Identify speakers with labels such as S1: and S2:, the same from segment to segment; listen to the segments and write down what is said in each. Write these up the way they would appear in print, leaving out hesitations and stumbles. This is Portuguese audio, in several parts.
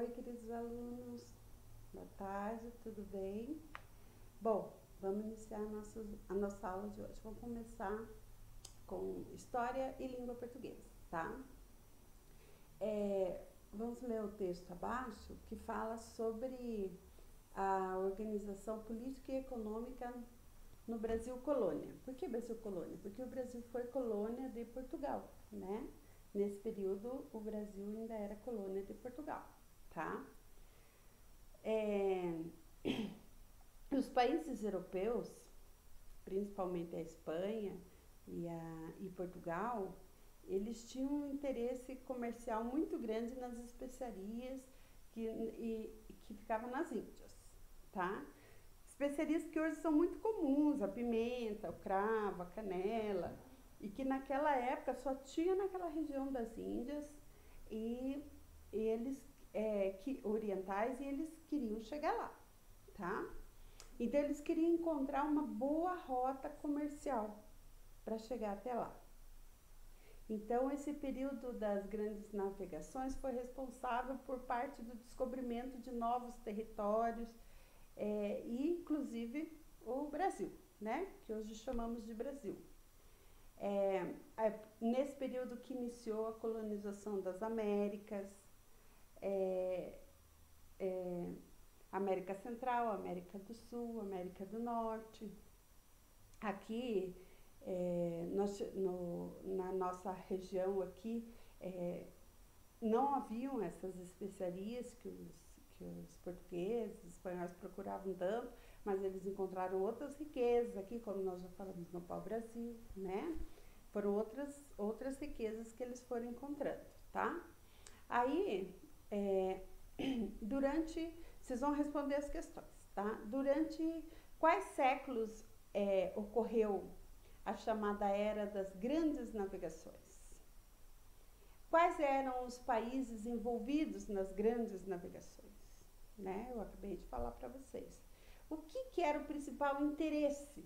S1: Oi, queridos alunos. Boa tarde, tudo bem? Bom, vamos iniciar a nossa aula de hoje. Vamos começar com História e Língua Portuguesa, tá? Vamos ler o texto abaixo, que fala sobre a organização política e econômica no Brasil colônia. Por que Brasil colônia? Porque o Brasil foi colônia de Portugal, né? Nesse período, o Brasil ainda era colônia de Portugal, tá? Os países europeus, principalmente a Espanha e Portugal, eles tinham um interesse comercial muito grande nas especiarias que ficavam nas Índias, tá? Especiarias que hoje são muito comuns, a pimenta, o cravo, a canela, e que naquela época só tinha naquela região das Índias e eles orientais, e eles queriam chegar lá, tá? Então eles queriam encontrar uma boa rota comercial para chegar até lá. Então esse período das grandes navegações foi responsável por parte do descobrimento de novos territórios, e inclusive o Brasil, né? Que hoje chamamos de Brasil. Nesse período que iniciou a colonização das Américas, América Central, América do Sul, América do Norte. Aqui, na nossa região aqui, não haviam essas especiarias que os portugueses, espanhóis procuravam tanto, mas eles encontraram outras riquezas aqui, como nós já falamos no pau-brasil, né? Foram outras riquezas que eles foram encontrando, tá? Aí, vocês vão responder as questões, tá? Durante quais séculos ocorreu a chamada Era das Grandes Navegações? Quais eram os países envolvidos nas grandes navegações? Né? Eu acabei de falar para vocês. O que era o principal interesse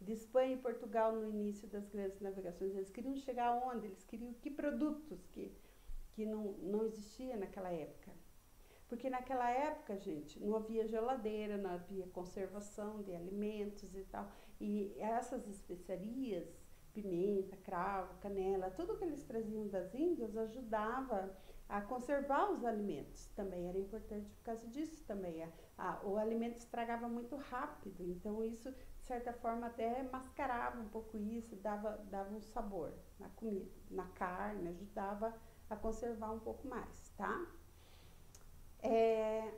S1: de Espanha e Portugal no início das grandes navegações? Eles queriam chegar aonde? Eles queriam que produtos que não existia naquela época? Porque naquela época, gente, não havia geladeira, não havia conservação de alimentos e tal. E essas especiarias, pimenta, cravo, canela, tudo que eles traziam das Índias ajudava a conservar os alimentos. Também era importante por causa disso também. O alimento estragava muito rápido, então isso, de certa forma, até mascarava um pouco isso, dava um sabor na comida, na carne, ajudava a conservar um pouco mais, tá?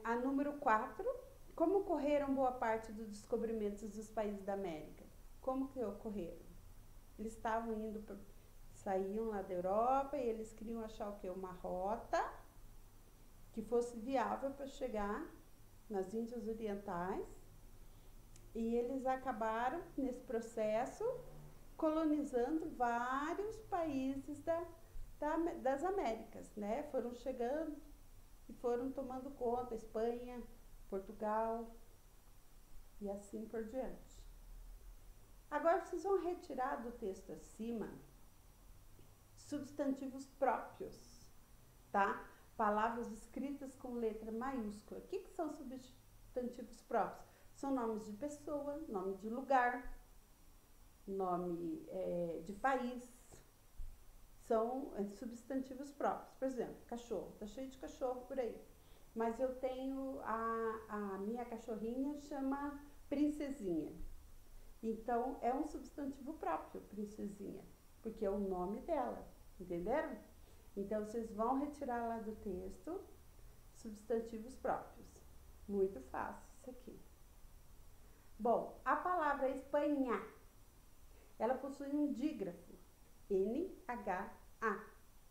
S1: A número 4, como ocorreram boa parte dos descobrimentos dos países da América? Como que ocorreram? Eles saíam lá da Europa e eles queriam achar o quê? Uma rota que fosse viável para chegar nas Índias Orientais, e eles acabaram, nesse processo, colonizando vários países das Américas, né? Foram chegando e foram tomando conta, Espanha, Portugal e assim por diante. Agora vocês vão retirar do texto acima substantivos próprios, tá? Palavras escritas com letra maiúscula. O que são substantivos próprios? São nomes de pessoa, nome de lugar, nome de país. São substantivos próprios. Por exemplo, cachorro. Tá cheio de cachorro por aí. Mas eu tenho a minha cachorrinha chama Princesinha. Então, é um substantivo próprio, Princesinha, porque é o nome dela, entenderam? Então, vocês vão retirar lá do texto substantivos próprios. Muito fácil isso aqui. Bom, a palavra Espanha, ela possui um dígrafo, NHA,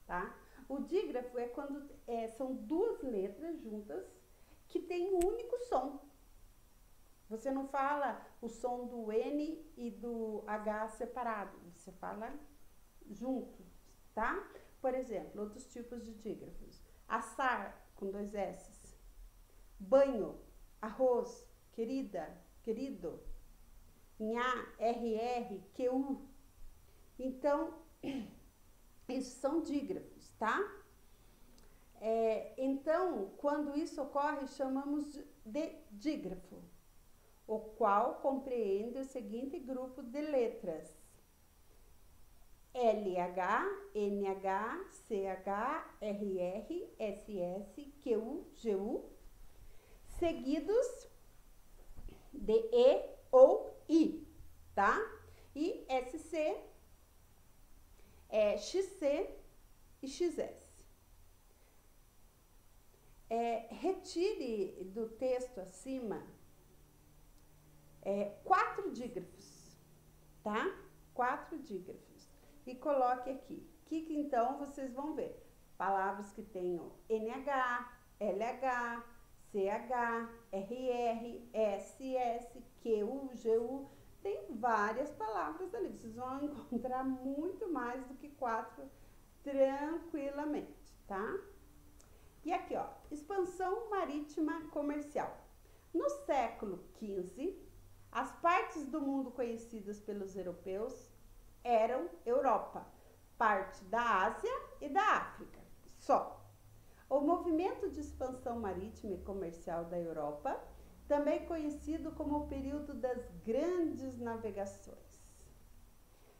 S1: tá? O dígrafo é quando são duas letras juntas que têm um único som. Você não fala o som do N e do H separado, você fala juntos, tá? Por exemplo, outros tipos de dígrafos. Assar, com 2 S. Banho, arroz, querida, querido. Nha, RR, QU. Então, esses são dígrafos, tá? Então, quando isso ocorre, chamamos de dígrafo, o qual compreende o seguinte grupo de letras: LH, NH, CH, RR, SS, QU, GU, seguidos de E ou I, tá? E SC, XC e XS. Retire do texto acima 4 dígrafos, tá? 4 dígrafos. E coloque aqui. Que então vocês vão ver? Palavras que tenham NH, LH, CH, RR, SS, QU, GU. Tem várias palavras ali. Vocês vão encontrar muito mais do que 4 tranquilamente, tá? E aqui, ó, expansão marítima comercial. No século XV, as partes do mundo conhecidas pelos europeus eram Europa, parte da Ásia e da África, só. O movimento de expansão marítima e comercial da Europa, também conhecido como o período das grandes navegações.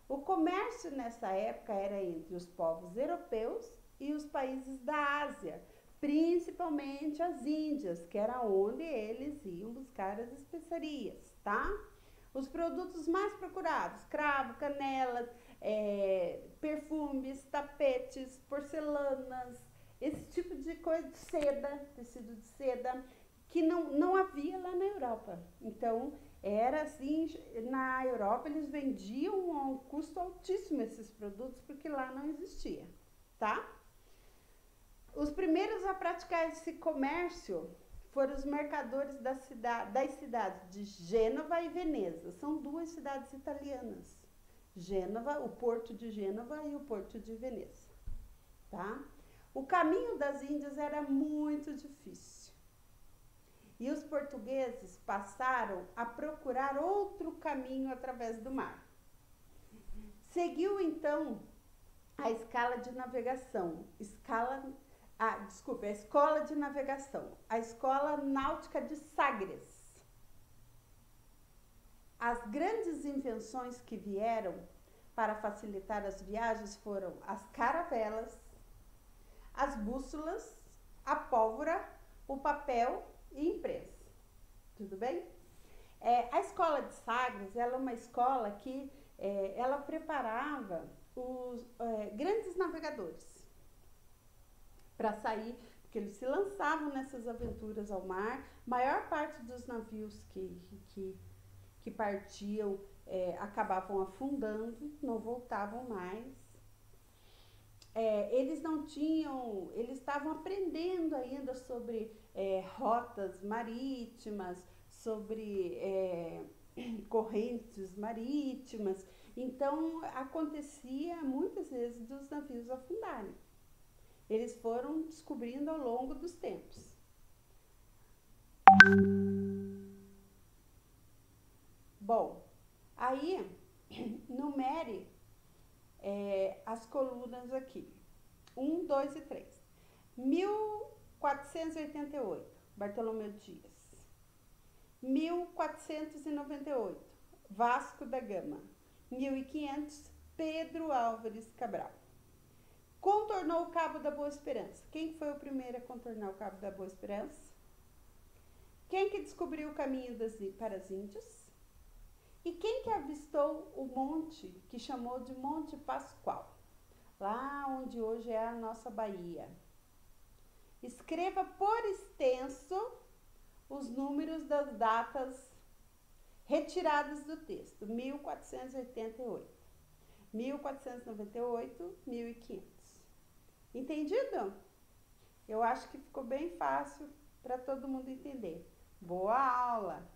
S1: O comércio nessa época era entre os povos europeus e os países da Ásia, principalmente as Índias, que era onde eles iam buscar as especiarias, tá? Os produtos mais procurados: cravo, canela, perfumes, tapetes, porcelanas, esse tipo de coisa, de seda, tecido de seda, que não havia lá na Europa. Então, era assim, na Europa eles vendiam a um custo altíssimo esses produtos, porque lá não existia, tá? Os primeiros a praticar esse comércio foram os mercadores das cidades de Gênova e Veneza. São 2 cidades italianas. Gênova, o porto de Gênova e o porto de Veneza, tá? O caminho das Índias era muito difícil. E os portugueses passaram a procurar outro caminho através do mar. Seguiu, então, a escala de navegação, a Escola de Navegação, a Escola Náutica de Sagres. As grandes invenções que vieram para facilitar as viagens foram as caravelas, as bússolas, a pólvora, o papel e imprensa. Tudo bem? A Escola de Sagres, ela é uma escola que ela preparava os grandes navegadores para sair, porque eles se lançavam nessas aventuras ao mar. Maior parte dos navios que partiam acabavam afundando, não voltavam mais. Eles não tinham, eles estavam aprendendo ainda sobre rotas marítimas, sobre correntes marítimas. Então, acontecia muitas vezes dos navios afundarem. Eles foram descobrindo ao longo dos tempos. Bom, aí numere as colunas aqui. 1, 2 e 3. 1488, Bartolomeu Dias. 1498, Vasco da Gama. 1500, Pedro Álvares Cabral. Contornou o Cabo da Boa Esperança. Quem foi o primeiro a contornar o Cabo da Boa Esperança? Quem que descobriu o caminho para as Índias? E quem que avistou o monte que chamou de Monte Pascoal? Lá onde hoje é a nossa Bahia. Escreva por extenso os números das datas retiradas do texto. 1488, 1498, 1500. Entendido? Eu acho que ficou bem fácil para todo mundo entender. Boa aula!